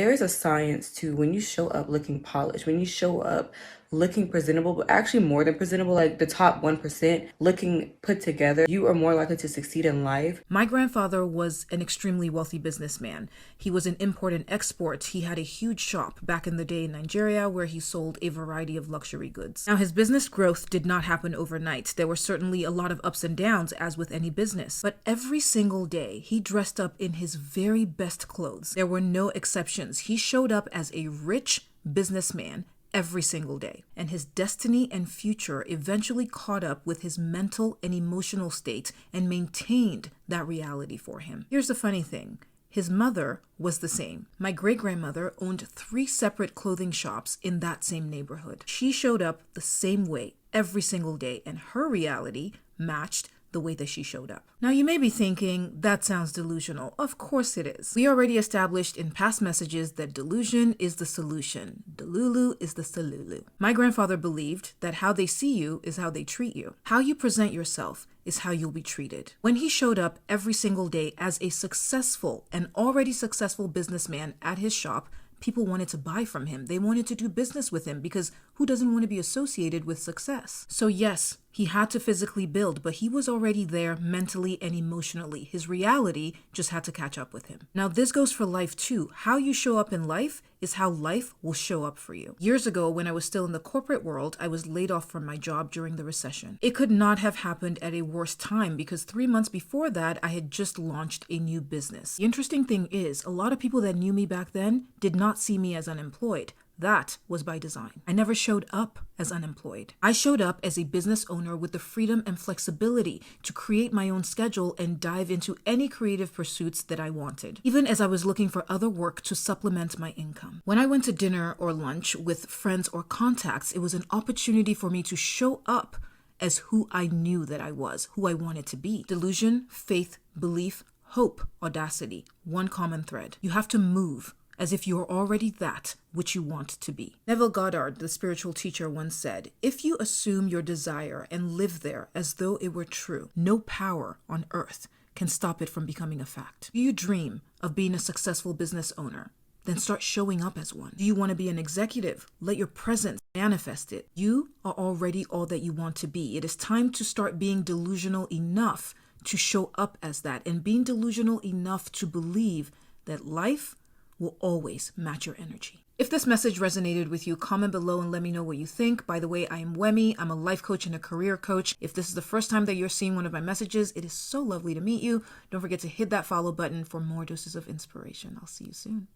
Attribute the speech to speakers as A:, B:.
A: There is a science to when you show up looking polished, when you show up looking presentable, but actually more than presentable, like the top 1%, looking put together, you are more likely to succeed in life.
B: My grandfather was an extremely wealthy businessman. He was an import and export. He had a huge shop back in the day in Nigeria where he sold a variety of luxury goods. Now, his business growth did not happen overnight. There were certainly a lot of ups and downs, as with any business. But every single day, he dressed up in his very best clothes. There were no exceptions. He showed up as a rich businessman every single day. And his destiny and future eventually caught up with his mental and emotional state and maintained that reality for him. Here's the funny thing. His mother was the same. My great-grandmother owned 3 separate clothing shops in that same neighborhood. She showed up the same way every single day, and her reality matched the way that she showed up. Now, you may be thinking, that sounds delusional. Of course it is. We already established in past messages that delusion is the solution. Delulu is the salulu. My grandfather believed that how they see you is how they treat you. How you present yourself is how you'll be treated. When he showed up every single day as a successful and already successful businessman at his shop, people wanted to buy from him. They wanted to do business with him because who doesn't want to be associated with success? So yes, he had to physically build, but he was already there mentally and emotionally. His reality just had to catch up with him. Now, this goes for life too. How you show up in life is how life will show up for you. Years ago, when I was still in the corporate world, I was laid off from my job during the recession. It could not have happened at a worse time because 3 months before that, I had just launched a new business. The interesting thing is, a lot of people that knew me back then did not see me as unemployed. That was by design. I never showed up as unemployed. I showed up as a business owner with the freedom and flexibility to create my own schedule and dive into any creative pursuits that I wanted, even as I was looking for other work to supplement my income. When I went to dinner or lunch with friends or contacts, it was an opportunity for me to show up as who I knew that I was, who I wanted to be. Delusion, faith, belief, hope, audacity, one common thread. You have to move as if you're already that which you want to be. Neville Goddard, the spiritual teacher, once said, "If you assume your desire and live there as though it were true, no power on earth can stop it from becoming a fact." Do you dream of being a successful business owner? Then start showing up as one. Do you want to be an executive? Let your presence manifest it. You are already all that you want to be. It is time to start being delusional enough to show up as that, and being delusional enough to believe that life will always match your energy. If this message resonated with you, comment below and let me know what you think. By the way, I am Wemi. I'm a life coach and a career coach. If this is the first time that you're seeing one of my messages, it is so lovely to meet you. Don't forget to hit that follow button for more doses of inspiration. I'll see you soon.